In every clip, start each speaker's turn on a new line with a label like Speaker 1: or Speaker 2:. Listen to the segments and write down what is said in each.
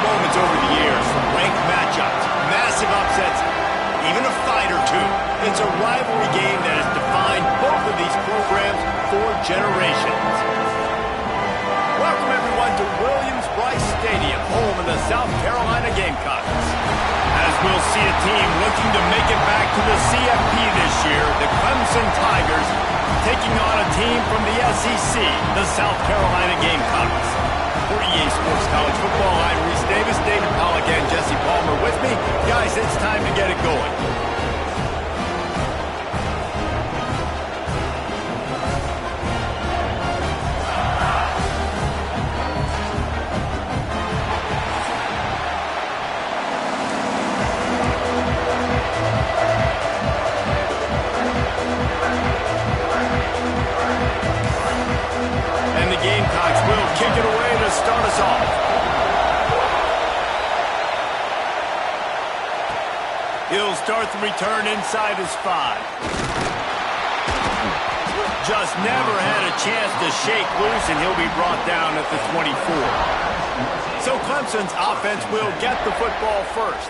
Speaker 1: Moments over the years, ranked matchups, massive upsets, even a fight or two. It's a rivalry game that has defined both of these programs for generations. Welcome everyone to Williams-Brice Stadium, home of the South Carolina Gamecocks. As we'll see a team looking to make it back to the CFP this year, the Clemson Tigers taking on a team from the SEC, the South Carolina Gamecocks. For EA Sports College Football, I'm Reese Davis, David Pollack, and Jesse Palmer with me. Guys, it's time to get it going. And the Gamecocks will kick it away to start us off. He'll start the return inside his 5. Just never had a chance to shake loose, and he'll be brought down at the 24. So Clemson's offense will get the football first.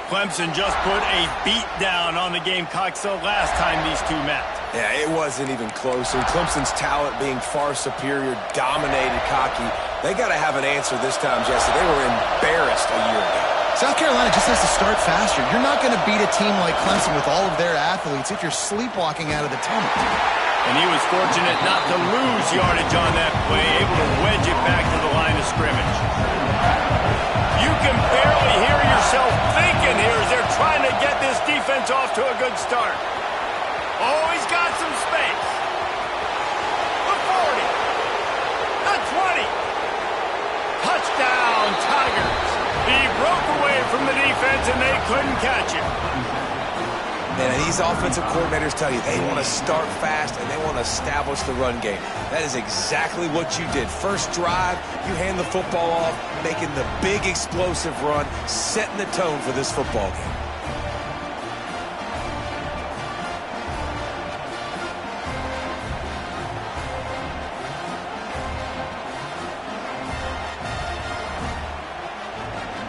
Speaker 1: Clemson just put a beat down on the Gamecocks the last time these two met.
Speaker 2: Yeah, it wasn't even close. And Clemson's talent being far superior, dominated, cocky. They got to have an answer this time, Jesse. They were embarrassed a year ago.
Speaker 3: South Carolina just has to start faster. You're not going to beat a team like Clemson with all of their athletes if you're sleepwalking out of the tunnel.
Speaker 1: And he was fortunate not to lose yardage on that play, able to wedge it back to the line of scrimmage. You can barely hear yourself thinking here as they're trying to get this defense off to a good start. Oh, he's got some space. The 40. The 20. Touchdown, Tigers. He broke away from the defense and they couldn't catch him.
Speaker 2: Man, these offensive coordinators tell you they want to start fast and they want to establish the run game. That is exactly what you did. First drive, you hand the football off, making the big explosive run, setting the tone for this football game.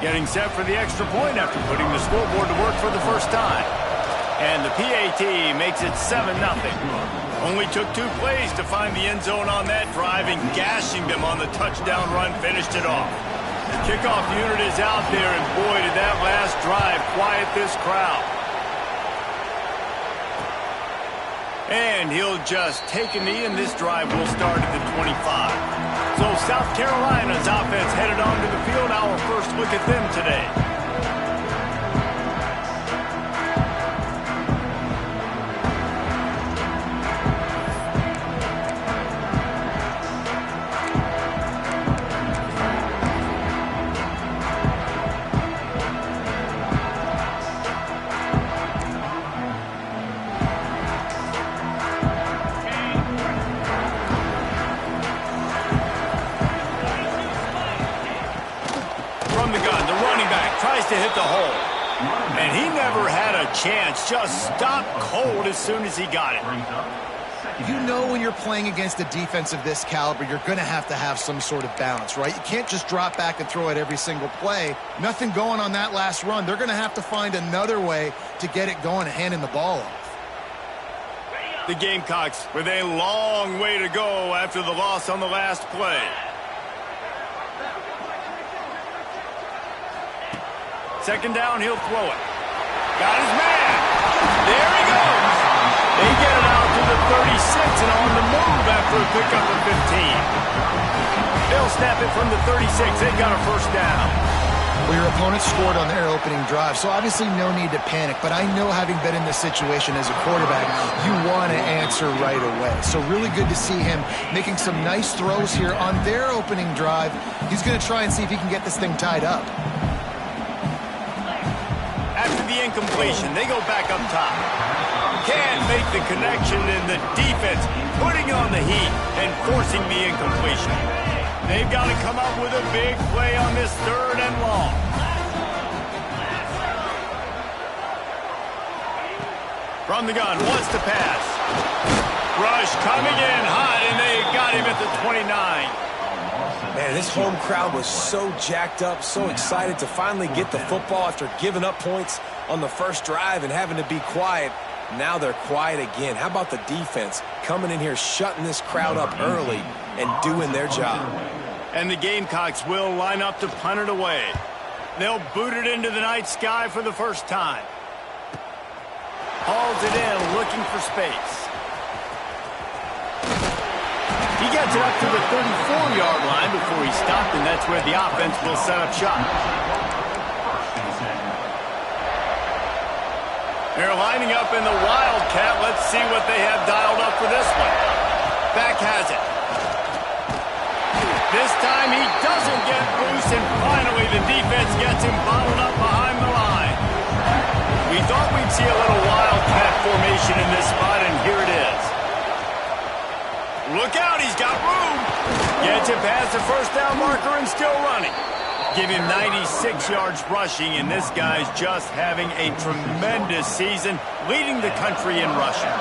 Speaker 1: Getting set for the extra point after putting the scoreboard to work for the first time. And the PAT makes it 7-0. Only took 2 plays to find the end zone on that drive, and gashing them on the touchdown run finished it off. The kickoff unit is out there, and boy, did that last drive quiet this crowd. And he'll just take a knee, and this drive will start at the 25. So South Carolina's offense headed onto the field. Our first look at them today. To hit the hole. And he never had a chance. Just stopped cold as soon as he got it.
Speaker 3: You know when you're playing against a defense of this caliber, you're going to have some sort of balance, right? You can't just drop back and throw it every single play. Nothing going on that last run. They're going to have to find another way to get it going and handing the ball off.
Speaker 1: The Gamecocks with a long way to go after the loss on the last play. Second down, he'll throw it. Got his man. There he goes. They get it out to the 36 and on the move after a pickup of 15. They'll snap it from the 36. They've got a first down.
Speaker 3: Well, your opponent scored on their opening drive, so obviously no need to panic. But I know, having been in this situation as a quarterback, you want to answer right away. So really good to see him making some nice throws here on their opening drive. He's going to try and see if he can get this thing tied up.
Speaker 1: After the incompletion, they go back up top. Can't make the connection, and the defense putting on the heat and forcing the incompletion. They've got to come up with a big play on this 3rd and long. From the gun, wants to pass. Rush coming in hot, and they got him at the 29.
Speaker 2: Man, this home crowd was so jacked up, so excited to finally get the football after giving up points on the first drive and having to be quiet. Now they're quiet again. How about the defense coming in here, shutting this crowd up early and doing their job?
Speaker 1: And the Gamecocks will line up to punt it away. They'll boot it into the night sky for the first time. Hauls it in, looking for space. He gets it up to the 34-yard line before he stopped, and that's where the offense will set up shop. They're lining up in the Wildcat. Let's see what they have dialed up for this one. Back has it. This time he doesn't get loose, and finally the defense gets him bottled up behind the line. We thought we'd see a little Wildcat formation in this spot, and here it is. Look out, he's got room. Gets it past the first down marker and still running. Give him 96 yards rushing, and this guy's just having a tremendous season, leading the country in rushing.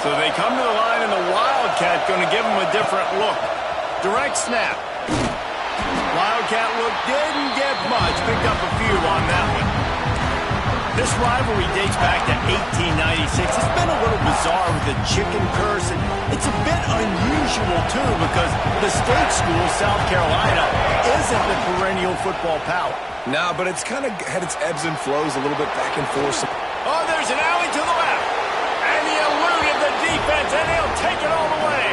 Speaker 1: So they come to the line, and the Wildcat going to give him a different look. Direct snap. Wildcat look didn't get much. Picked up a few on that one. This rivalry dates back to 1896. It's been a little bizarre with the chicken curse, and it's a bit unusual, too, because the state school, South Carolina, isn't the perennial football power.
Speaker 2: Nah, but it's kind of had its ebbs and flows a little bit back and forth.
Speaker 1: Oh, there's an alley to the left. And he eluded the defense, and he'll take it all the way.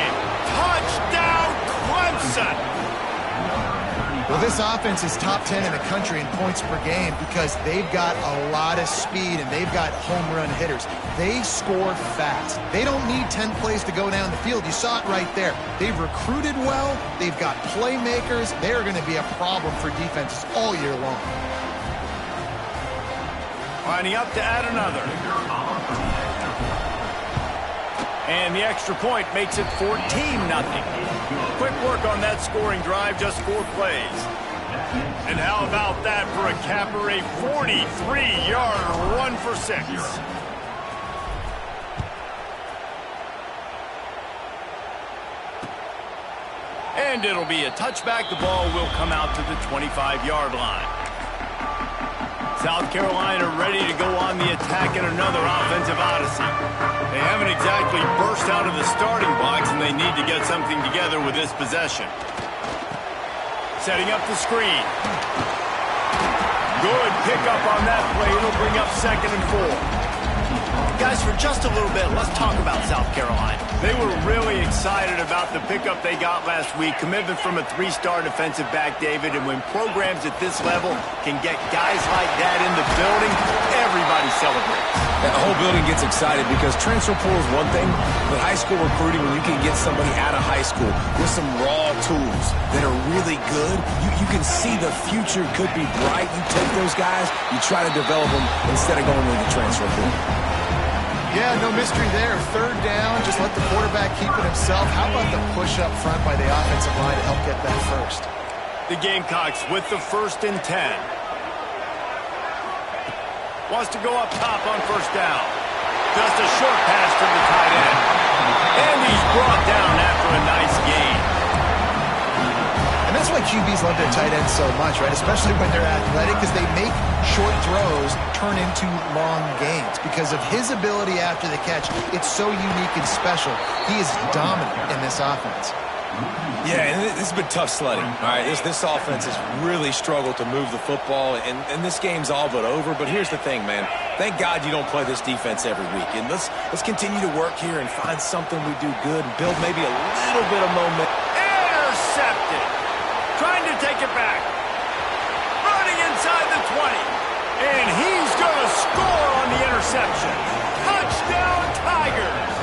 Speaker 1: Touchdown, Clemson.
Speaker 3: Well, this offense is top 10 in the country in points per game because they've got a lot of speed and they've got home run hitters. They score fast. They don't need 10 plays to go down the field. You saw it right there. They've recruited well. They've got playmakers. They're going to be a problem for defenses all year long.
Speaker 1: Lining up to add another. And the extra point makes it 14-0. Quick work on that scoring drive, just 4 plays. And how about that for a capper, a 43-yard run for 6. And it'll be a touchback. The ball will come out to the 25-yard line. South Carolina ready to go on the attack in another offensive odyssey. They haven't exactly burst out of the starting blocks, and they need to get something together with this possession. Setting up the screen. Good pickup on that play. It'll bring up 2nd and 4. Guys, for just a little bit, let's talk about South Carolina. They were really excited about the pickup they got last week. Commitment from a 3-star defensive back, David. And when programs at this level can get guys like that in the building, everybody celebrates.
Speaker 2: That whole building gets excited because transfer portal is one thing, but high school recruiting, when you can get somebody out of high school with some raw tools that are really good, you can see the future could be bright. You take those guys, you try to develop them instead of going with the transfer portal.
Speaker 3: Yeah, no mystery there. 3rd down, just let the quarterback keep it himself. How about the push up front by the offensive line to help get that first?
Speaker 1: The Gamecocks with the 1st and 10. Wants to go up top on 1st down. Just a short pass to the tight end. And he's brought down after a nice gain.
Speaker 3: And that's why QBs love their tight ends so much, right? Especially when they're athletic, because they make short throws turn into long gains. Because of his ability after the catch, it's so unique and special. He is dominant in this offense.
Speaker 2: Yeah, and this has been tough sledding. All right, this offense has really struggled to move the football, and this game's all but over. But here's the thing, man. Thank God you don't play this defense every week. And let's continue to work here and find something we do good and build maybe a little bit of momentum.
Speaker 1: Intercepted. back. Running inside the 20. And he's going to score on the interception. Touchdown, Tigers.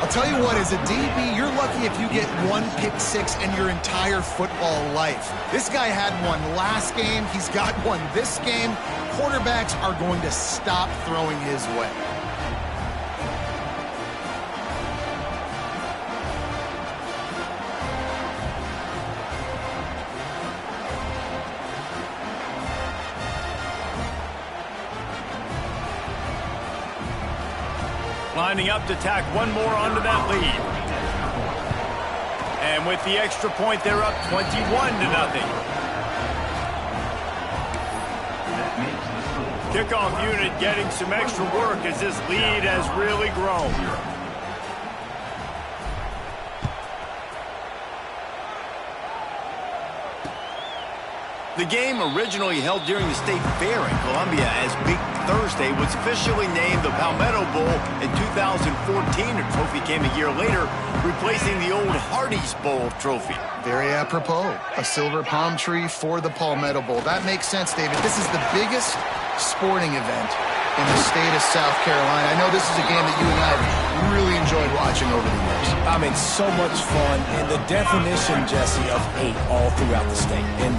Speaker 3: I'll tell you what, as a DB, you're lucky if you get one pick six in your entire football life. This guy had one last game. He's got one this game. Quarterbacks are going to stop throwing his way.
Speaker 1: Lining up to tack one more onto that lead. And with the extra point, they're up 21-0. Kickoff unit getting some extra work as this lead has really grown. The game, originally held during the State Fair in Columbia as Big Thursday, was officially named the Palmetto Bowl in 2014. The trophy came a year later, replacing the old Hardee's Bowl trophy.
Speaker 3: Very apropos. A silver palm tree for the Palmetto Bowl. That makes sense, David. This is the biggest sporting event in the state of South Carolina. I know this is a game that you and I have really enjoyed watching over the years.
Speaker 2: I mean, so much fun, and the definition, Jesse, of hate all throughout the state. And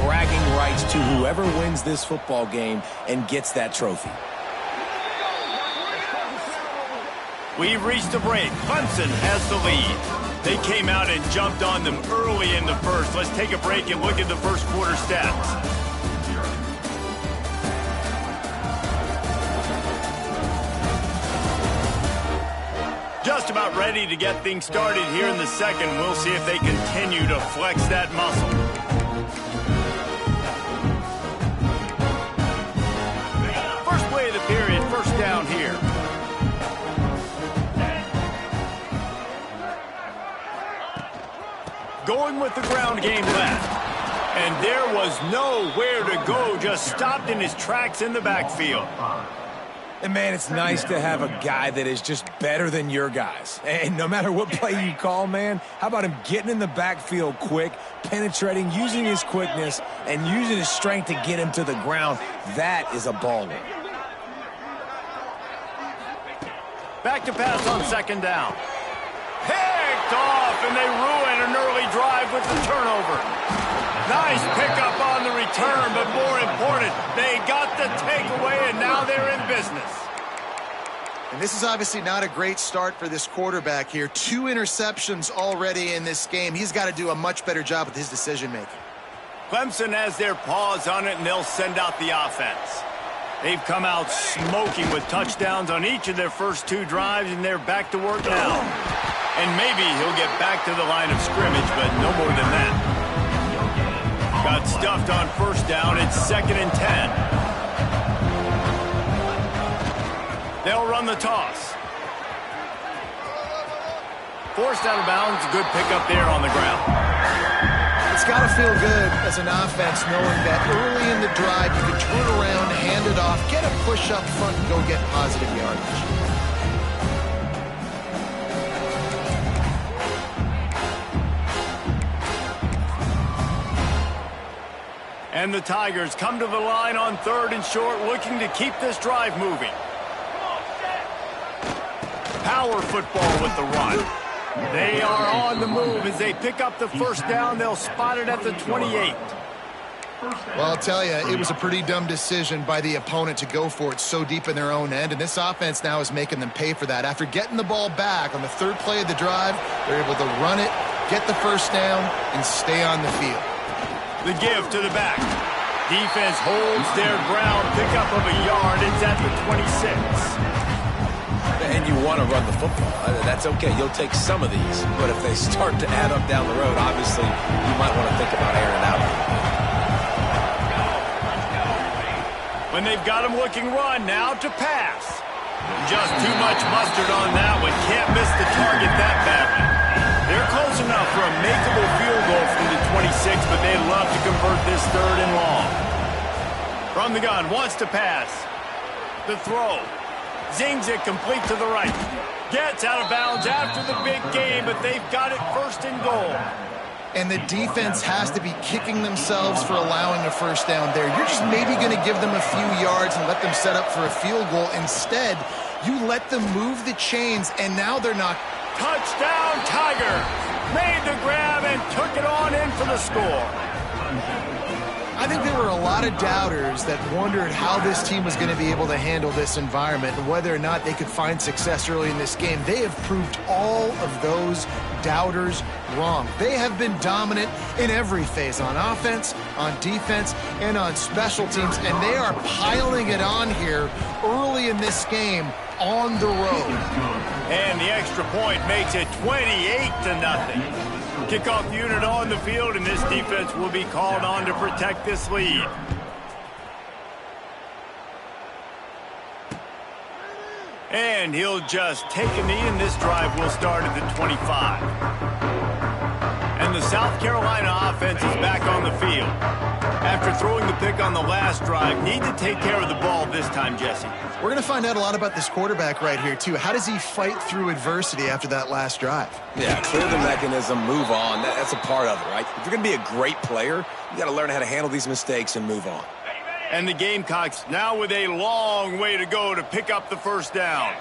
Speaker 2: bragging rights to whoever wins this football game and gets that trophy.
Speaker 1: We've reached a break. Clemson has the lead. They came out and jumped on them early in the first. Let's take a break and look at the first quarter stats. Just about ready to get things started here in the second. We'll see if they continue to flex that muscle. First play of the period, first down here. Going with the ground game left. And there was nowhere to go, just stopped in his tracks in the backfield.
Speaker 2: And, man, it's nice to have a guy that is just better than your guys. And no matter what play you call, man, how about him getting in the backfield quick, penetrating, using his quickness, and using his strength to get him to the ground? That is a baller.
Speaker 1: Back to pass on second down. Picked off, and they ruin an early drive with the turnover. Nice pickup on the return, but more important, they got the takeaway, and now they're in business.
Speaker 3: And this is obviously not a great start for this quarterback here. 2 interceptions already in this game. He's got to do a much better job with his decision-making.
Speaker 1: Clemson has their paws on it, and they'll send out the offense. They've come out smoking with touchdowns on each of their first 2 drives, and they're back to work now. And maybe he'll get back to the line of scrimmage, but no more than that. Got stuffed on first down. It's 2nd and 10. They'll run the toss. Forced out of bounds. Good pickup there on the ground.
Speaker 3: It's got to feel good as an offense knowing that early in the drive you can turn around, hand it off, get a push up front, and go get positive yardage.
Speaker 1: And the Tigers come to the line on 3rd and short, looking to keep this drive moving. Power football with the run. They are on the move as they pick up the first down. They'll spot it at the 28.
Speaker 3: Well, I'll tell you, it was a pretty dumb decision by the opponent to go for it so deep in their own end, and this offense now is making them pay for that. After getting the ball back on the 3rd play of the drive, they're able to run it, get the first down, and stay on the field.
Speaker 1: The give to the back. Defense holds their ground. Pickup of a yard. It's at the 26.
Speaker 2: And you want to run the football. That's okay. You'll take some of these. But if they start to add up down the road, obviously, you might want to think about airing it out.
Speaker 1: When they've got him looking run, now to pass. Just too much mustard on that one. Can't miss the target that badly. They're close enough for a makeable field goal from the 26, but they'd love to convert this 3rd and long. From the gun, wants to pass. The throw. Zings it complete to the right. Gets out of bounds after the big game, but they've got it 1st and goal.
Speaker 3: and the defense has to be kicking themselves for allowing a first down there. You're just maybe going to give them a few yards and let them set up for a field goal. Instead, you let them move the chains, and now they're not.
Speaker 1: Touchdown, Tiger! Made the grab and took it on in for the score.
Speaker 3: I think there were a lot of doubters that wondered how this team was going to be able to handle this environment and whether or not they could find success early in this game. They have proved all of those doubters wrong. They have been dominant in every phase, on offense, on defense, and on special teams, and they are piling it on here early in this game on the road.
Speaker 1: And the extra point makes it 28-0. Kickoff unit on the field, and this defense will be called on to protect this lead. And he'll just take a knee, and this drive will start at the 25. And the South Carolina offense is back on the field. After throwing the pick on the last drive, need to take care of the ball this time, Jesse.
Speaker 3: We're going to find out a lot about this quarterback right here, too. How does he fight through adversity after that last drive?
Speaker 2: Yeah, clear the mechanism, move on. That's a part of it, right? If you're going to be a great player, you got to learn how to handle these mistakes and move on.
Speaker 1: And the Gamecocks now with a long way to go to pick up the first down.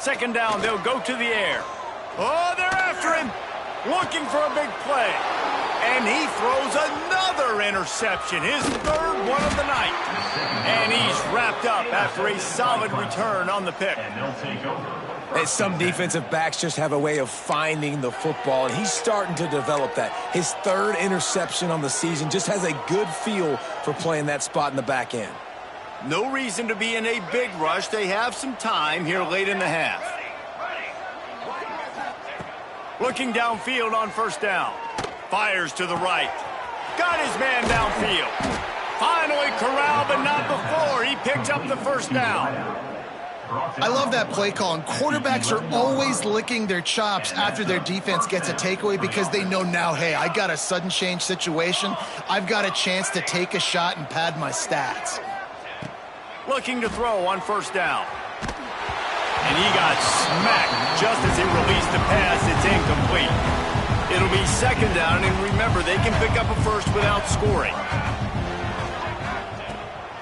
Speaker 1: Second down, they'll go to the air. Oh, they're after him, looking for a big play. And he throws another interception, his third one of the night. And he's wrapped up after a solid return on the pick.
Speaker 2: And some defensive backs just have a way of finding the football, and he's starting to develop that. His third interception on the season, just has a good feel for playing that spot in the back end.
Speaker 1: No reason to be in a big rush. They have some time here late in the half. Looking downfield on first down. Fires to the right. Got his man downfield. Finally corralled, but not before. He picked up the first down.
Speaker 3: I love that play call, and quarterbacks are always licking their chops after their defense gets a takeaway because they know now, hey, I got a sudden change situation. I've got a chance to take a shot and pad my stats.
Speaker 1: Looking to throw on first down. And he got smacked just as he released the pass. It's incomplete. It'll be second down, and remember, they can pick up a first without scoring.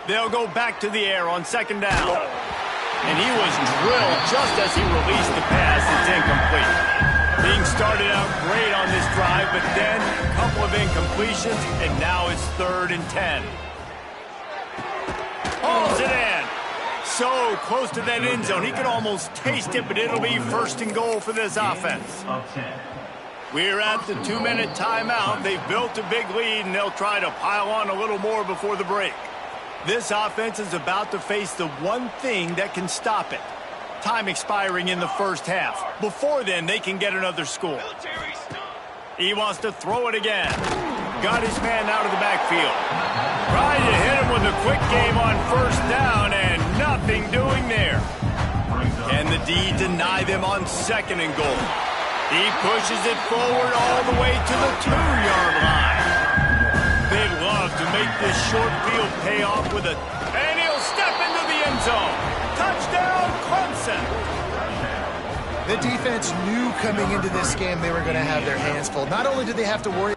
Speaker 1: They'll go back to the air on second down. And he was drilled just as he released the pass. It's incomplete. Being started out great on this drive, but then a couple of incompletions, and now it's 3rd and 10. Hauls it in. So close to that end zone. He could almost taste it, but it'll be 1st and goal for this offense. We're at the 2-minute timeout. They've built a big lead, and they'll try to pile on a little more before the break. This offense is about to face the one thing that can stop it. Time expiring in the first half. Before then, they can get another score. He wants to throw it again. Got his man out of the backfield. Trying to hit him with a quick game on first down, and nothing doing there. Can the D deny them on 2nd and goal? He pushes it forward all the way to the 2-yard line. They'd love to make this short field pay off with a... And he'll step into the end zone. Touchdown, Clemson.
Speaker 3: The defense knew coming into this game they were going to have their hands full. Not only did they have to worry...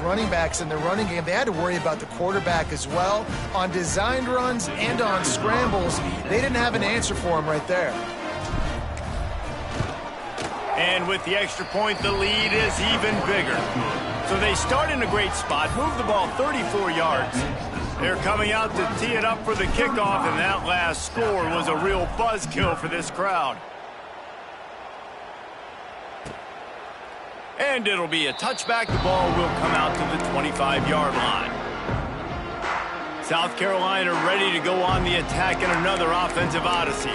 Speaker 3: running backs in the running game. They had to worry about the quarterback as well. On designed runs and on scrambles, they didn't have an answer for him right there.
Speaker 1: And with the extra point, the lead is even bigger. So they start in a great spot, move the ball 34 yards. They're coming out to tee it up for the kickoff, and that last score was a real buzzkill for this crowd. And it'll be a touchback. The ball will come out to the 25-yard line. South Carolina ready to go on the attack in another offensive odyssey.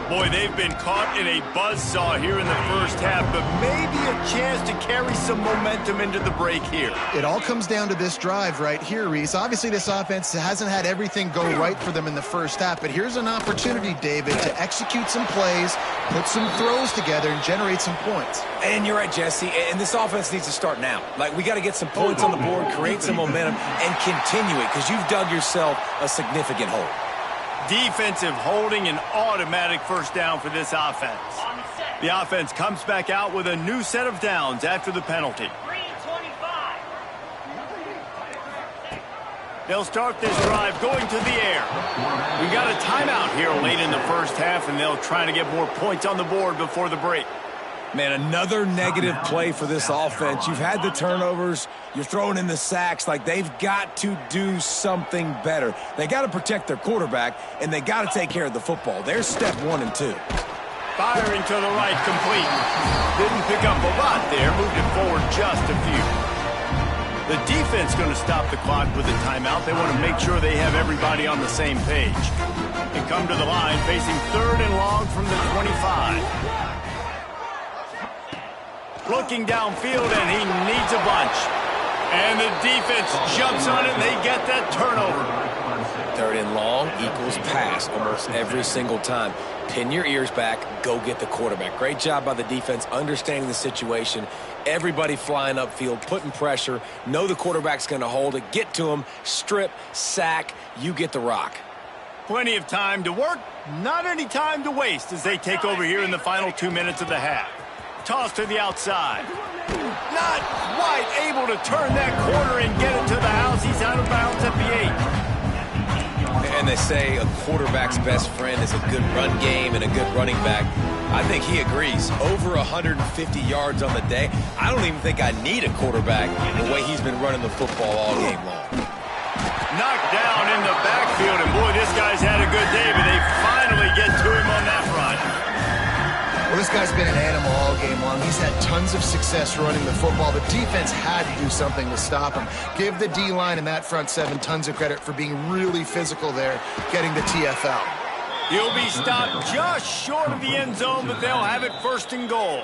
Speaker 1: Boy, they've been caught in a buzzsaw here in the first half, but maybe a chance to carry some momentum into the break here.
Speaker 3: It all comes down to this drive right here, Reese. Obviously, this offense hasn't had everything go right for them in the first half, but here's an opportunity, David, to execute some plays, put some throws together, and generate some points.
Speaker 2: And you're right, Jesse, and this offense needs to start now. Like, we got to get some points on the board, create some momentum, and continue it, because you've dug yourself a significant hole.
Speaker 1: Defensive holding, an automatic first down for this offense. The offense comes back out with a new set of downs after the penalty. They'll start this drive going to the air. We've got a timeout here late in the first half, and they'll try to get more points on the board before the break.
Speaker 2: Man, another negative play for this offense. You've had the turnovers. You're throwing in the sacks. Like, they've got to do something better. They got to protect their quarterback, and they got to take care of the football. There's step 1 and 2.
Speaker 1: Firing to the right, complete. Didn't pick up a lot there. Moved it forward just a few. The defense going to stop the clock with a timeout. They want to make sure they have everybody on the same page. They come to the line facing 3rd and long from the 25. Looking downfield, and he needs a bunch. And the defense jumps on it, and they get that turnover.
Speaker 2: 3rd and long equals pass almost every single time. Pin your ears back, go get the quarterback. Great job by the defense understanding the situation. Everybody flying upfield, putting pressure. Know the quarterback's going to hold it. Get to him, strip, sack. You get the rock.
Speaker 1: Plenty of time to work, not any time to waste as they take over here in the final 2 minutes of the half. Toss to the outside. Not quite able to turn that corner and get it to the house. He's out of bounds at the 8.
Speaker 2: And they say a quarterback's best friend is a good run game and a good running back. I think he agrees. Over 150 yards on the day. I don't even think I need a quarterback the way he's been running the football all game long.
Speaker 1: Knocked down in the backfield, and boy, this guy's had a good day, but they finally get to him on that run.
Speaker 3: Well, this guy's been an animal all game long. He's had tons of success running the football. The defense had to do something to stop him. Give the D-line and that front 7 tons of credit for being really physical there, getting the TFL.
Speaker 1: He'll be stopped just short of the end zone, but they'll have it 1st and goal.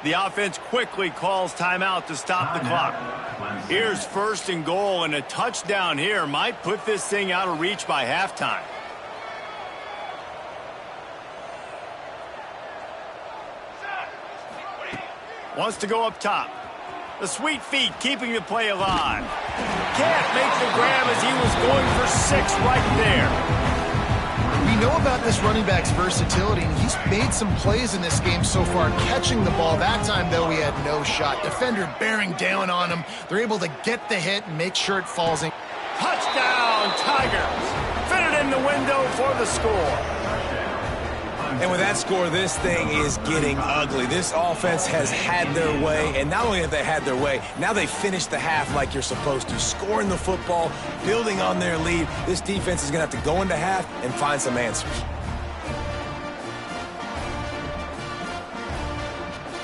Speaker 1: The offense quickly calls timeout to stop the clock. Here's 1st and goal, and a touchdown here might put this thing out of reach by halftime. Wants to go up top. The sweet feet keeping the play alive. Can't make the grab as he was going for 6 right there.
Speaker 3: We know about this running back's versatility, and he's made some plays in this game so far, catching the ball. That time, though, he had no shot. Defender bearing down on him. They're able to get the hit and make sure it falls in.
Speaker 1: Touchdown, Tigers. Fit it in the window for the score.
Speaker 2: And with that score, this thing is getting ugly. This offense has had their way, and not only have they had their way, now they finished the half like you're supposed to, scoring the football, building on their lead. This defense is going to have to go into half and find some answers.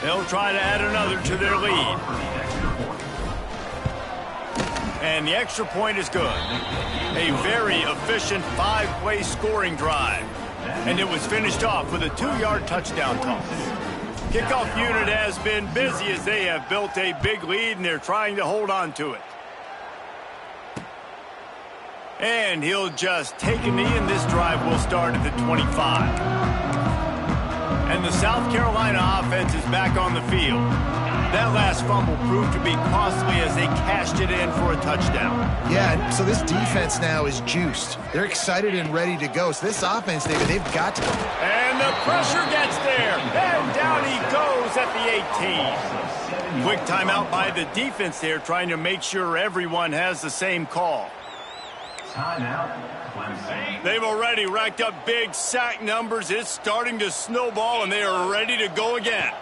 Speaker 1: They'll try to add another to their lead. And the extra point is good. A very efficient 5-play scoring drive. And it was finished off with a 2-yard touchdown toss. Kickoff unit has been busy as they have built a big lead, and they're trying to hold on to it. And he'll just take a knee, and this drive will start at the 25. And the South Carolina offense is back on the field. That last fumble proved to be costly as they cashed it in for a touchdown.
Speaker 3: Yeah, so this defense now is juiced. They're excited and ready to go. So this offense, David, they've got to.
Speaker 1: And the pressure gets there. And down he goes at the 18. Quick timeout by the defense there, trying to make sure everyone has the same call.
Speaker 4: Timeout, Clemson.
Speaker 1: They've already racked up big sack numbers. It's starting to snowball, and they are ready to go again.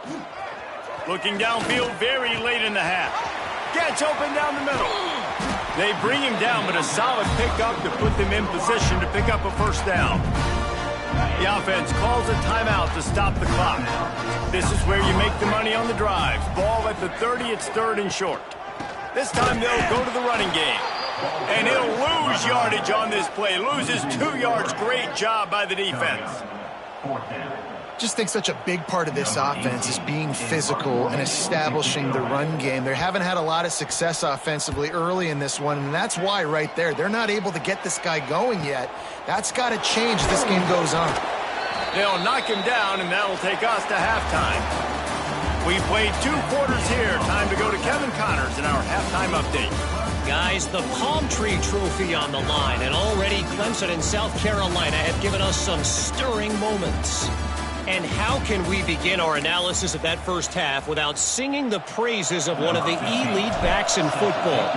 Speaker 1: Looking downfield very late in the half. Gets open down the middle. They bring him down, but a solid pickup to put them in position to pick up a first down. The offense calls a timeout to stop the clock. This is where you make the money on the drives. Ball at the 30, it's 3rd and short. This time they'll go to the running game. And he'll lose yardage on this play. Loses 2 yards. Great job by the defense.
Speaker 3: Just think such a big part of this offense is being physical and establishing the run game. They haven't had a lot of success offensively early in this one, and that's why right there, they're not able to get this guy going yet. That's got to change as this game goes on.
Speaker 1: They'll knock him down, and that'll take us to halftime. We played 2 quarters here. Time to go to Kevin Connors in our halftime update.
Speaker 5: Guys, the Palm Tree Trophy on the line, and already Clemson and South Carolina have given us some stirring moments. And how can we begin our analysis of that first half without singing the praises of one of the elite backs in football?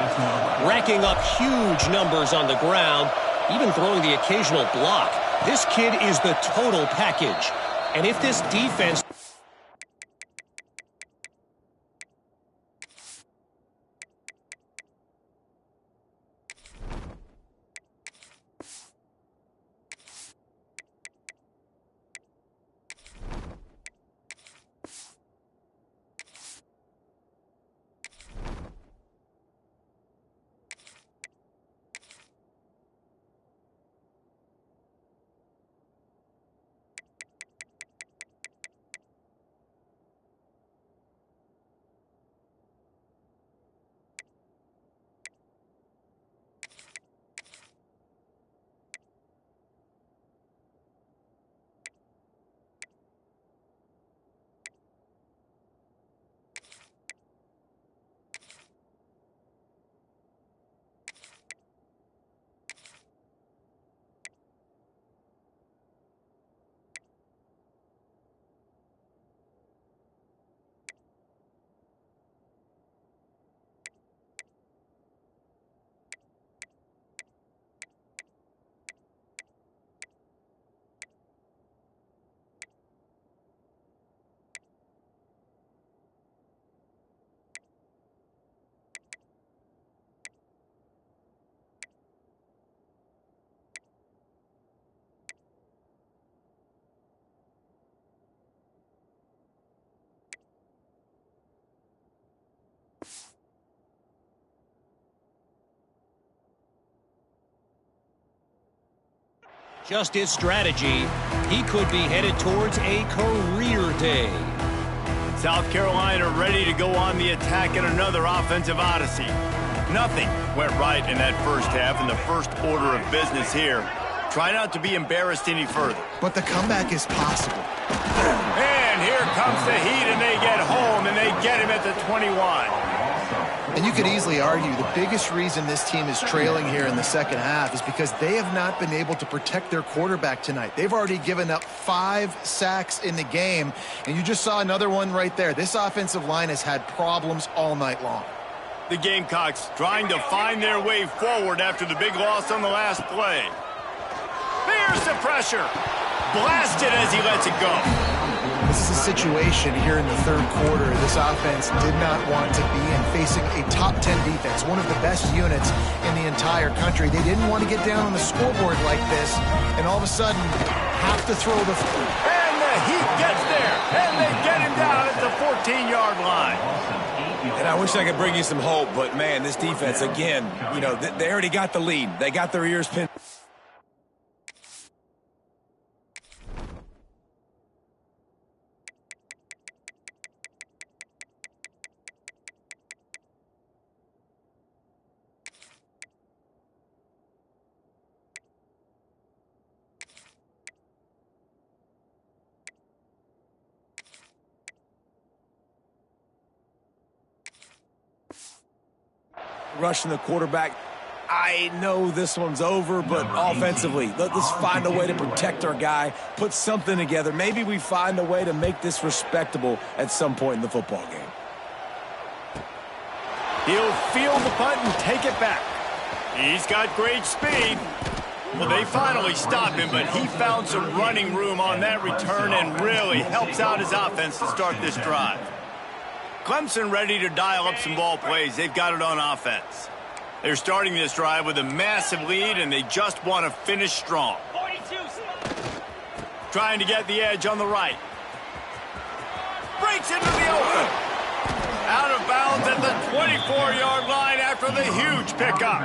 Speaker 5: Racking up huge numbers on the ground, even throwing the occasional block. This kid is the total package. And if this defense... Just his strategy, he could be headed towards a career day.
Speaker 1: South Carolina ready to go on the attack in another offensive odyssey. Nothing went right in that first half, and the first order of business here. Try not to be embarrassed any further.
Speaker 3: But the comeback is possible.
Speaker 1: And here comes the heat, and they get home, and they get him at the 21.
Speaker 3: And you could easily argue the biggest reason this team is trailing here in the second half is because they have not been able to protect their quarterback tonight. They've already given up 5 sacks in the game, and you just saw another one right there. This offensive line has had problems all night long.
Speaker 1: The Gamecocks trying to find their way forward after the big loss on the last play. There's the pressure. Blasted as he lets it go.
Speaker 3: This is a situation here in the third quarter this offense did not want to be in, facing a top 10 defense, one of the best units in the entire country. They didn't want to get down on the scoreboard like this, and all of a sudden have to throw the...
Speaker 1: And the Heat gets there, and they get him down at the 14-yard line.
Speaker 2: And I wish I could bring you some hope, but, man, this defense, again, you know, they already got the lead. They got their ears pinned. rushing the quarterback. I know this one's over, but offensively, let's find a way to protect our guy, put something together. Maybe we find a way to make this respectable at some point in the football game.
Speaker 1: He'll field the punt and take it back. He's got great speed. Well, they finally stopped him, but he found some running room on that return and really helps out his offense to start this drive. Clemson ready to dial up some ball plays. They've got it on offense. They're starting this drive with a massive lead, and they just want to finish strong. 42. Trying to get the edge on the right. Breaks into the open. Out of bounds at the 24-yard line after the huge pickup.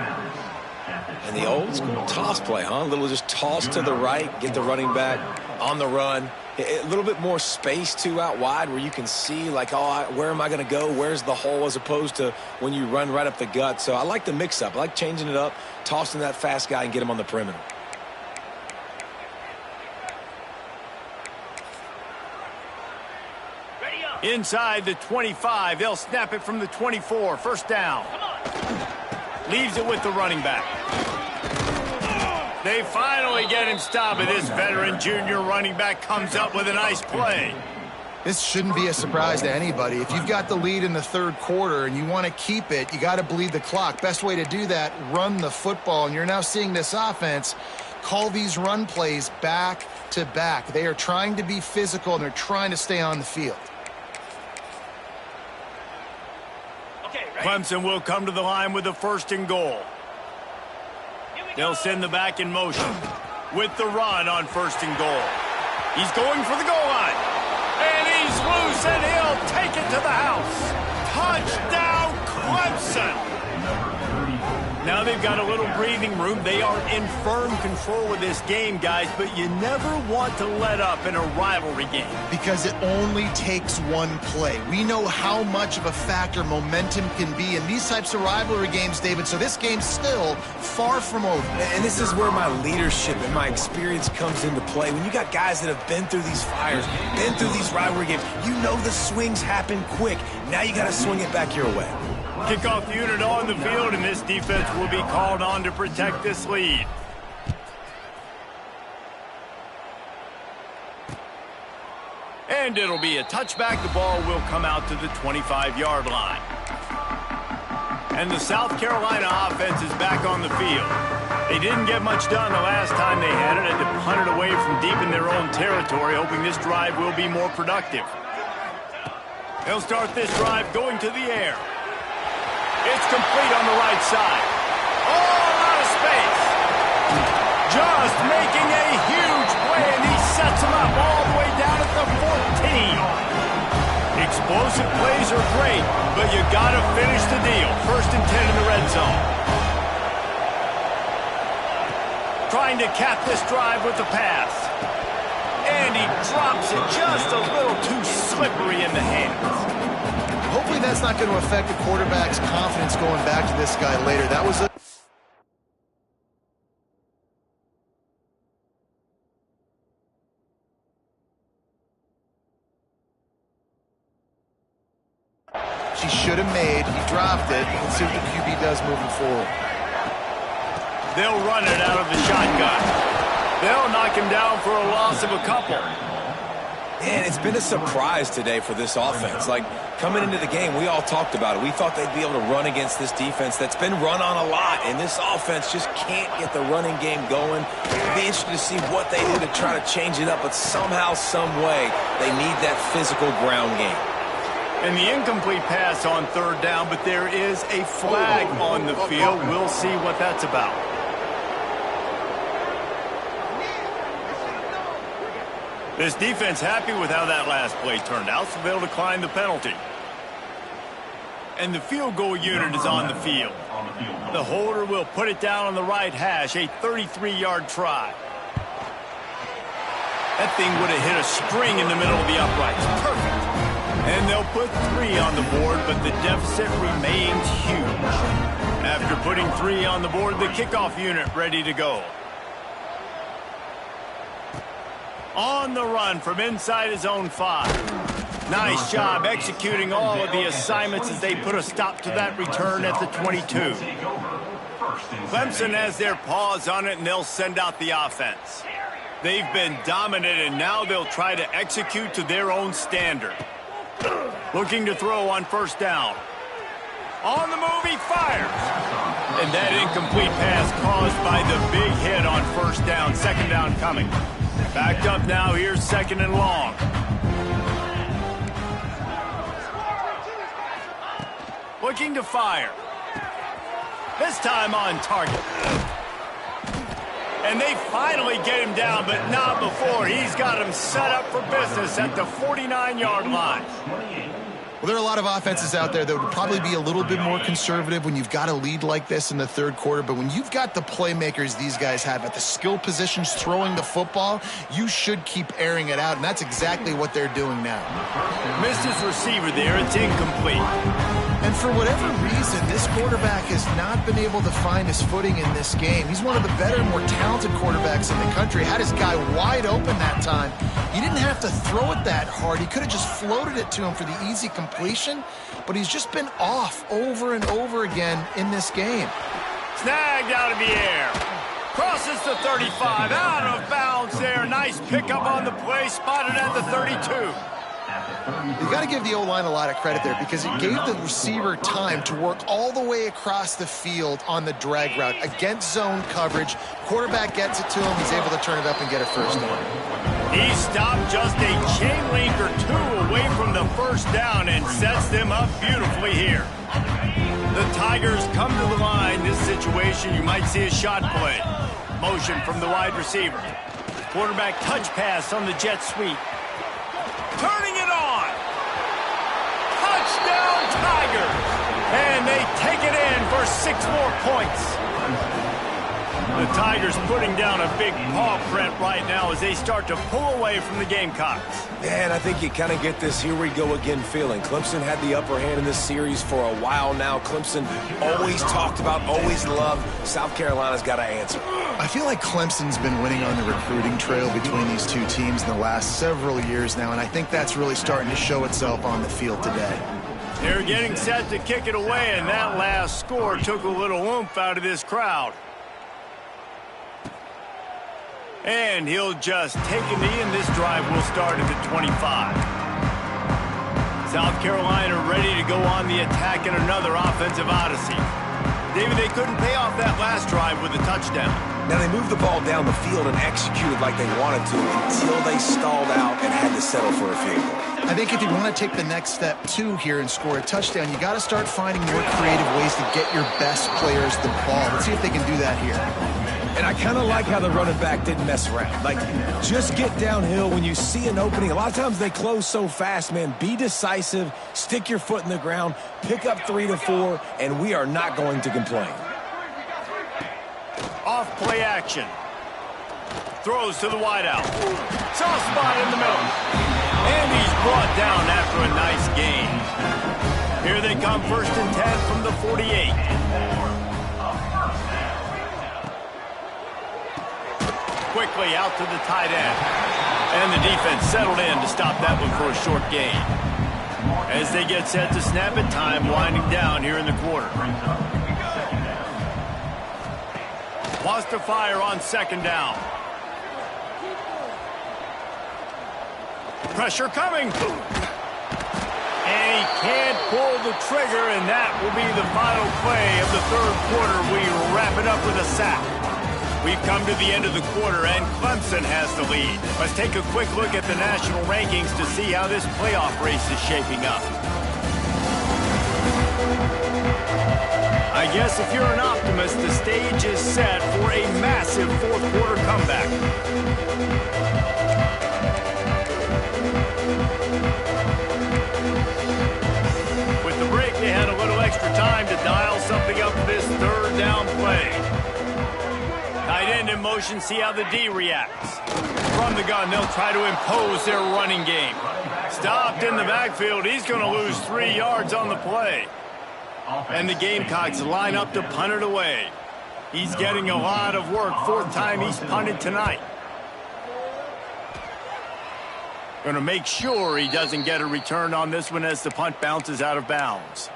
Speaker 2: And the old school toss play, huh? A little just toss to the right, get the running back on the run. A little bit more space, too, out wide where you can see, like, oh, where am I going to go? Where's the hole, as opposed to when you run right up the gut. So I like the mix-up. I like changing it up, tossing that fast guy and get him on the perimeter.
Speaker 1: Inside the 25, they'll snap it from the 24. First down. Leaves it with the running back. They finally get him stopped, and this veteran junior running back comes up with a nice play.
Speaker 3: This shouldn't be a surprise to anybody. If you've got the lead in the third quarter and you want to keep it, you got to bleed the clock. Best way to do that, run the football. And you're now seeing this offense call these run plays back to back. They are trying to be physical, and they're trying to stay on the field.
Speaker 1: Clemson will come to the line with the first and goal. They'll send the back in motion with the run on first and goal. He's going for the goal line. And he's loose, and he'll take it to the house. Touchdown, Clemson. Now they've got a little breathing room. They are in firm control of this game, guys, but you never want to let up in a rivalry game.
Speaker 3: Because it only takes one play. We know how much of a factor momentum can be in these types of rivalry games, David, so this game's still far from over.
Speaker 2: And this is where my leadership and my experience comes into play. When you got guys that have been through these fires, been through these rivalry games, you know the swings happen quick. Now you got to swing it back your way.
Speaker 1: Kickoff unit on the field, and this defense will be called on to protect this lead. And it'll be a touchback. The ball will come out to the 25-yard line. And the South Carolina offense is back on the field. They didn't get much done the last time they had it, and to punt it away from deep in their own territory, hoping this drive will be more productive. They'll start this drive going to the air. It's complete on the right side. All out of space. Just making a huge play, and he sets him up all the way down at the 14. Explosive plays are great, but you got to finish the deal. First and 10 in the red zone. Trying to cap this drive with the pass. And he drops it just a little too slippery in the hands.
Speaker 3: Hopefully that's not going to affect the quarterback's confidence going back to this guy later. That was a... she should have made. He dropped it. Let's see what the QB does moving forward.
Speaker 1: They'll run it out of the shotgun. They'll knock him down for a loss of a couple.
Speaker 2: And it's been a surprise today for this offense. Like, coming into the game, we all talked about it. We thought they'd be able to run against this defense that's been run on a lot, and this offense just can't get the running game going. It'll be interesting to see what they do to try to change it up, but somehow, some way, they need that physical ground game.
Speaker 1: And the incomplete pass on third down, but there is a flag on the field. We'll see what that's about. This defense happy with how that last play turned out, so they'll decline the penalty. And the field goal unit is on the field. The holder will put it down on the right hash, a 33-yard try. That thing would have hit a string in the middle of the uprights. Perfect. And they'll put 3 on the board, but the deficit remains huge. After putting 3 on the board, the kickoff unit ready to go. On the run from inside his own 5. Nice job executing all of the assignments as they put a stop to that return at the 22. Clemson has their paws on it, and they'll send out the offense. They've been dominant, and now they'll try to execute to their own standard. Looking to throw on first down. On the move, he fires. And that incomplete pass caused by the big hit on first down. Second down coming. Backed up now. Here's second and long. Looking to fire. This time on target. And they finally get him down, but not before. He's got him set up for business at the 49-yard line.
Speaker 3: Well, there are a lot of offenses out there that would probably be a little bit more conservative when you've got a lead like this in the third quarter. But when you've got the playmakers these guys have at the skill positions throwing the football, you should keep airing it out, and that's exactly what they're doing now.
Speaker 1: Missed his receiver there. It's incomplete.
Speaker 3: And for whatever reason, this quarterback has not been able to find his footing in this game. He's one of the better, more talented quarterbacks in the country. Had his guy wide open that time. He didn't have to throw it that hard. He could have just floated it to him for the easy completion, but he's just been off over and over again in this game.
Speaker 1: Snagged out of the air. Crosses the 35. Out of bounds there. Nice pickup on the play. Spotted at the 32.
Speaker 3: You got to give the O-line a lot of credit there because it gave the receiver time to work all the way across the field on the drag route against zone coverage. Quarterback gets it to him. He's able to turn it up and get a first down.
Speaker 1: He stopped just a chain link or two away from the first down and sets them up beautifully here. The Tigers come to the line. This situation, you might see a shot play. Motion from the wide receiver. Quarterback touch pass on the jet sweep. Turning it on. Touchdown Tigers. And they take it in for 6 more points. The Tigers putting down a big paw print right now as they start to pull away from the Gamecocks.
Speaker 2: Yeah, and I think you kind of get this here we go again feeling. Clemson had the upper hand in this series for a while now. Clemson always talked about, always loved. South Carolina's got to answer.
Speaker 3: I feel like Clemson's been winning on the recruiting trail between these two teams in the last several years now, and I think that's really starting to show itself on the field today.
Speaker 1: They're getting set to kick it away, and that last score took a little oomph out of this crowd. And he'll just take a knee, and this drive will start at the 25. South Carolina ready to go on the attack in another offensive odyssey. David, they couldn't pay off that last drive with a touchdown.
Speaker 2: Now, they moved the ball down the field and executed like they wanted to until they stalled out and had to settle for a field goal.
Speaker 3: I think if you want to take the next step, too, here and score a touchdown, you got to start finding more creative ways to get your best players the ball. Let's see if they can do that here.
Speaker 2: And I kind of like how the running back didn't mess around. Like, just get downhill when you see an opening. A lot of times they close so fast, man. Be decisive, stick your foot in the ground, pick up 3 to 4, and we are not going to complain.
Speaker 1: Off play action. Throws to the wideout. Soft spot in the middle. And he's brought down after a nice gain. Here they come, 1st and 10 from the 48. Quickly out to the tight end. And the defense settled in to stop that one for a short gain. As they get set to snap it, time winding down here in the quarter. Wants to fire on 2nd down. Pressure coming. And he can't pull the trigger, and that will be the final play of the 3rd quarter. We wrap it up with a sack. We've come to the end of the quarter, and Clemson has the lead. Let's take a quick look at the national rankings to see how this playoff race is shaping up. I guess if you're an optimist, the stage is set for a massive 4th quarter comeback. With the break, they had a little extra time to dial something up for this 3rd down play. Tight end in motion, see how the D reacts. From the gun, they'll try to impose their running game. Stopped in the backfield. He's going to lose 3 yards on the play. And the Gamecocks line up to punt it away. He's getting a lot of work. 4th time he's punted tonight. Going to make sure he doesn't get a return on this one as the punt bounces out of bounds.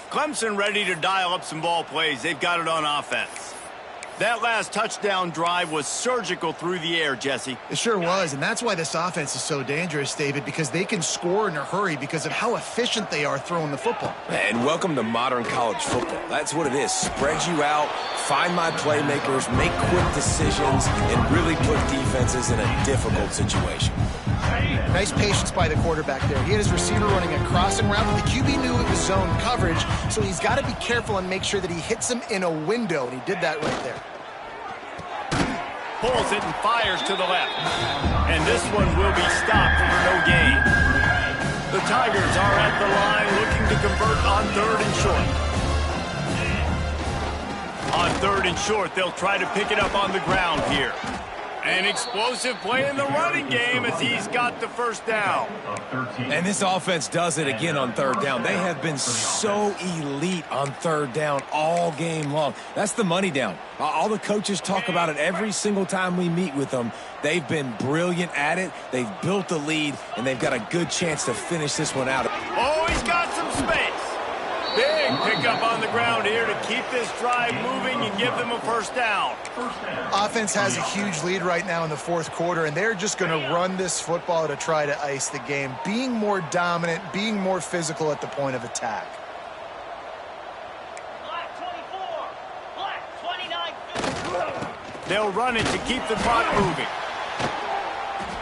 Speaker 1: Clemson ready to dial up some ball plays. They've got it on offense. That last touchdown drive was surgical through the air, Jesse.
Speaker 3: It sure was, and that's why this offense is so dangerous, David, because they can score in a hurry because of how efficient they are throwing the football.
Speaker 2: And welcome to modern college football. That's what it is. Spread you out, find my playmakers, make quick decisions, and really put defenses in a difficult situation.
Speaker 3: Nice patience by the quarterback there. He had his receiver running a crossing route, but the QB knew it was zone coverage, so he's got to be careful and make sure that he hits him in a window, and he did that right there.
Speaker 1: Pulls it and fires to the left. And this one will be stopped for no gain. The Tigers are at the line looking to convert on 3rd and short. On 3rd and short, they'll try to pick it up on the ground here. An explosive play in the running game as he's got the first down.
Speaker 2: And this offense does it again on 3rd down. They have been so elite on 3rd down all game long. That's the money down. All the coaches talk about it every single time we meet with them. They've been brilliant at it. They've built the lead, and they've got a good chance to finish this one out.
Speaker 1: Oh, he's got some space. Big pickup on the ground here to keep this drive moving and give them a first down.
Speaker 3: Offense has a huge lead right now in the 4th quarter, and they're just going to run this football to try to ice the game, being more dominant, being more physical at the point of attack.
Speaker 1: Black 29. They'll run it to keep the clock moving.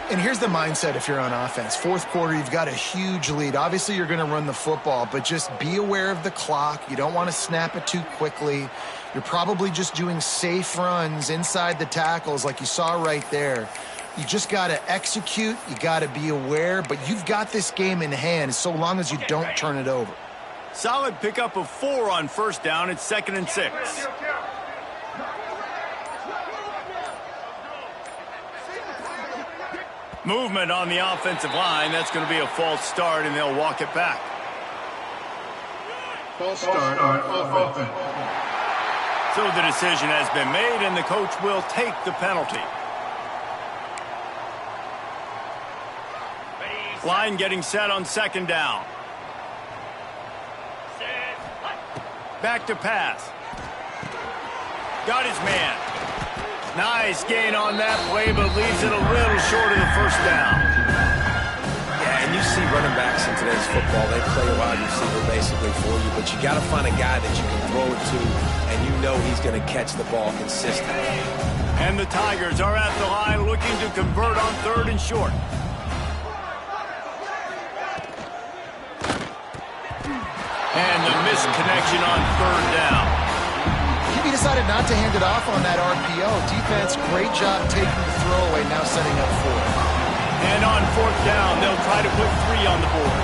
Speaker 3: And here's the mindset if you're on offense. 4th quarter, you've got a huge lead. Obviously, you're going to run the football, but just be aware of the clock. You don't want to snap it too quickly. You're probably just doing safe runs inside the tackles like you saw right there. You just got to execute. You got to be aware, but you've got this game in hand so long as you don't turn it over.
Speaker 1: Solid pickup of 4 on 1st down. It's 2nd and 6. Movement on the offensive line. That's going to be a false start, and they'll walk it back.
Speaker 6: False start on offense.
Speaker 1: So the decision has been made, and the coach will take the penalty. Line getting set on 2nd down. Back to pass. Got his man. Nice gain on that play, but leaves it a little short of the first down.
Speaker 2: Yeah, and you see running backs in today's football, they play a wide receiver basically for you, but you got to find a guy that you can throw it to, and you know he's going to catch the ball consistently.
Speaker 1: And the Tigers are at the line looking to convert on 3rd and short. And the missed connection on 3rd down.
Speaker 3: He decided not to hand it off on that RPO. Defense, great job taking the throwaway, now setting up 4.
Speaker 1: And on 4th down, they'll try to put 3 on the board.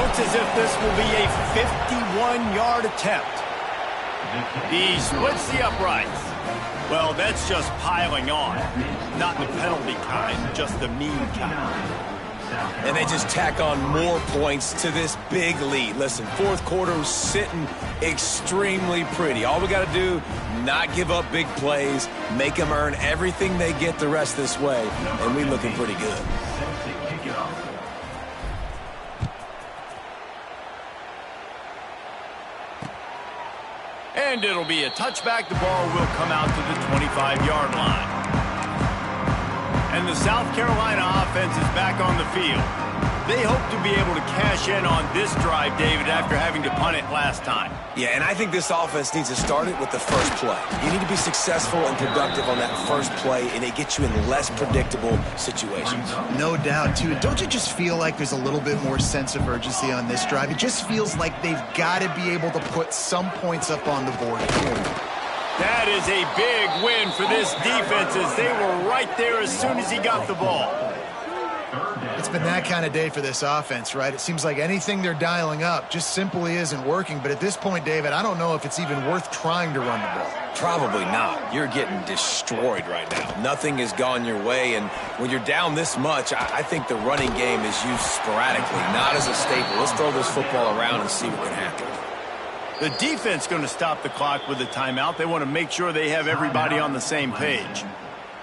Speaker 1: Looks as if this will be a 51-yard attempt. He splits the uprights. Well, that's just piling on. Not the penalty kind, just the mean kind.
Speaker 2: And they just tack on more points to this big lead. Listen, 4th quarter was sitting extremely pretty. All we got to do, not give up big plays, make them earn everything they get the rest this way, and we looking pretty good.
Speaker 1: And it'll be a touchback. The ball will come out to the 25-yard line. And the South Carolina offense is back on the field. They hope to be able to cash in on this drive, David, after having to punt it last time.
Speaker 2: Yeah, and I think this offense needs to start it with the first play. You need to be successful and productive on that first play, and it gets you in less predictable situations.
Speaker 3: No doubt, too. Don't you just feel like there's a little bit more sense of urgency on this drive? It just feels like they've got to be able to put some points up on the board.
Speaker 1: That is a big win for this defense as they were right there as soon as he got the ball.
Speaker 3: It's been that kind of day for this offense, right? It seems like anything they're dialing up just simply isn't working. But at this point, David, I don't know if it's even worth trying to run the ball.
Speaker 2: Probably not. You're getting destroyed right now. Nothing has gone your way, and when you're down this much, I think the running game is used sporadically, not as a staple. Let's throw this football around and see what can happen.
Speaker 1: The defense going to stop the clock with a timeout. They want to make sure they have everybody on the same page.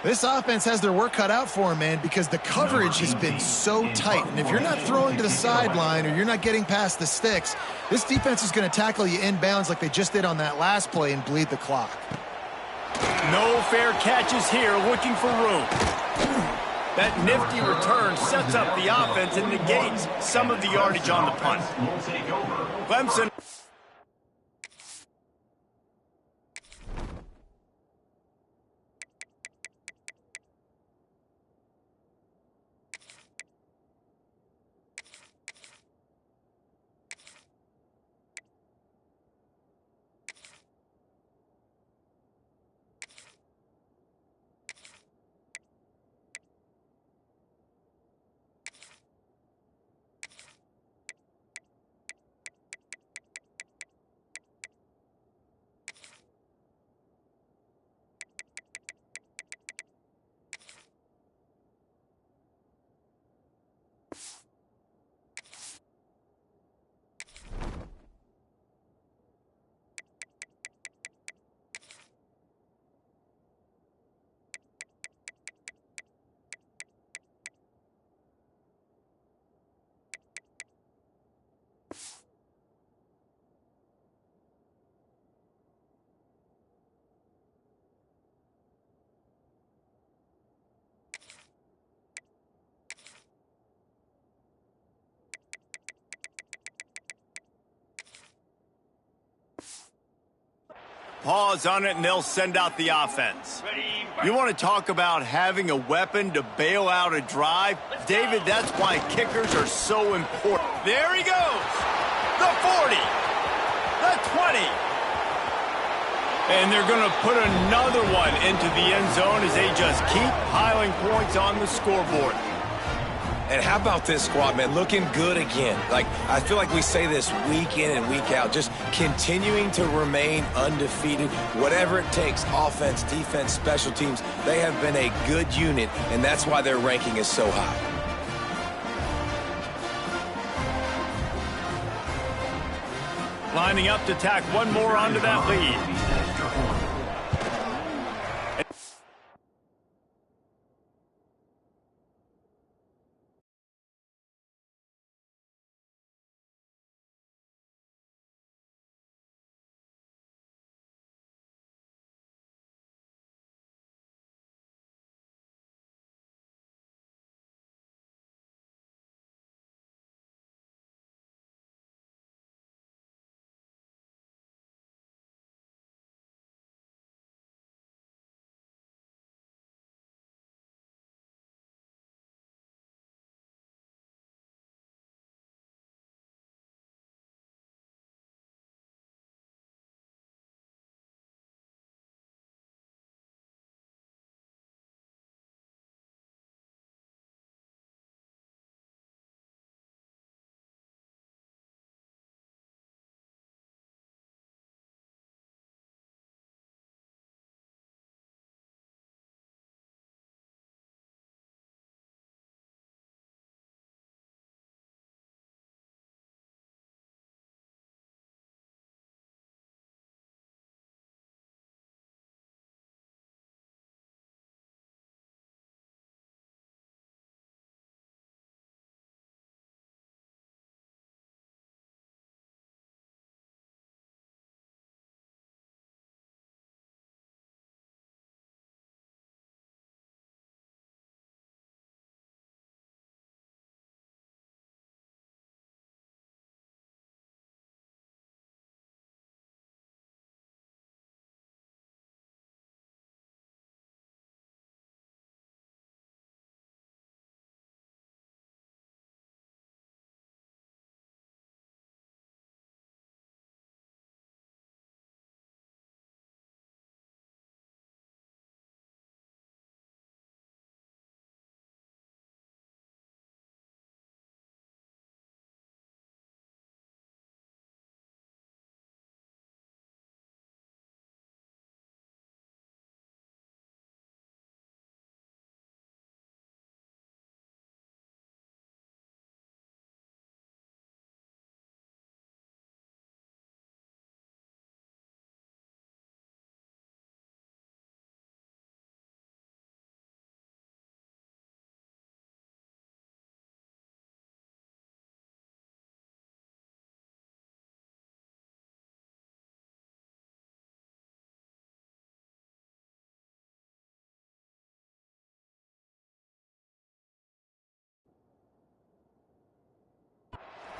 Speaker 3: This offense has their work cut out for them, man, because the coverage has been so tight. And if you're not throwing to the sideline or you're not getting past the sticks, this defense is going to tackle you inbounds like they just did on that last play and bleed the clock.
Speaker 1: No fair catches here, looking for room. That nifty return sets up the offense and negates some of the yardage on the punt. Clemson. Pause on it, and they'll send out the offense. You want to talk about having a weapon to bail out a drive? David, that's why kickers are so important. There he goes. The 40. The 20. And they're going to put another one into the end zone as they just keep piling points on the scoreboard.
Speaker 2: And how about this squad, man? Looking good again. Like, I feel like we say this week in and week out, just continuing to remain undefeated. Whatever it takes, offense, defense, special teams, they have been a good unit, and that's why their ranking is so high.
Speaker 1: Lining up to tack one more onto that lead.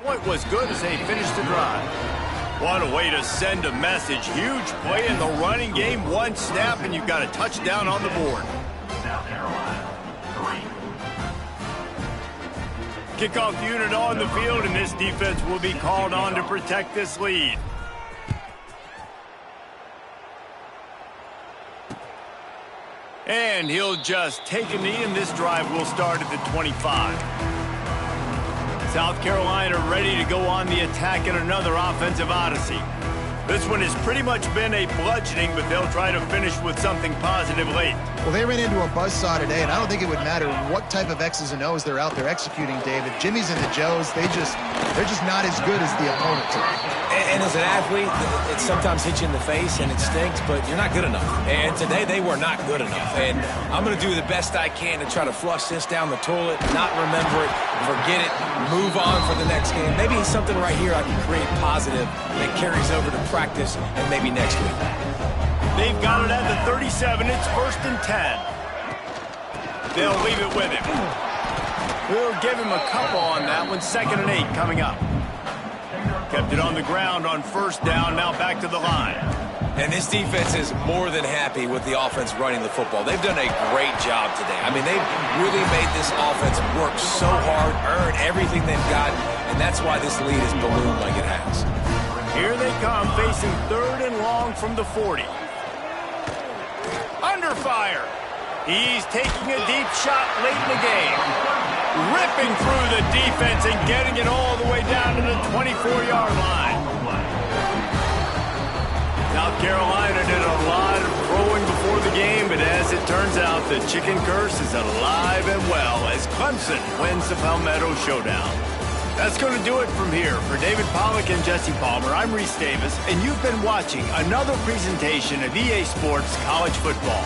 Speaker 1: Point was good as they finished the drive. What a way to send a message. Huge play in the running game. One snap, and you've got a touchdown on the board.
Speaker 4: South Carolina, 3.
Speaker 1: Kickoff unit on the field, and this defense will be called on to protect this lead. And he'll just take a knee, and this drive will start at the 25. South Carolina ready to go on the attack in another offensive odyssey. This one has pretty much been a bludgeoning, but they'll try to finish with something positive late.
Speaker 3: Well, they ran into a buzzsaw today, and I don't think it would matter what type of X's and O's they're out there executing, David. Jimmy's and the Joes, they're just not as good as the opponent today.
Speaker 2: And as an athlete, it sometimes hits you in the face and it stinks, but you're not good enough. And today they were not good enough. And I'm going to do the best I can to try to flush this down the toilet, not remember it, forget it, move on for the next game. Maybe something right here I can create positive that carries over to practice and maybe next week.
Speaker 1: They've got it at the 37. It's 1st and 10. They'll leave it with him. We'll give him a couple on that one. 2nd and 8 coming up. Kept it on the ground on 1st down. Now back to the line.
Speaker 2: And this defense is more than happy with the offense running the football. They've done a great job today. I mean, they've really made this offense work so hard, earn everything they've got, and that's why this lead is ballooned like it has.
Speaker 1: Here they come, facing 3rd and long from the 40. Under fire. He's taking a deep shot late in the game. Ripping through the defense and getting it all the way down to the 24-yard line. South Carolina did a lot of throwing before the game, but as it turns out, the chicken curse is alive and well as Clemson wins the Palmetto Showdown. That's going to do it from here. For David Pollack and Jesse Palmer, I'm Reese Davis, and you've been watching another presentation of EA Sports College Football.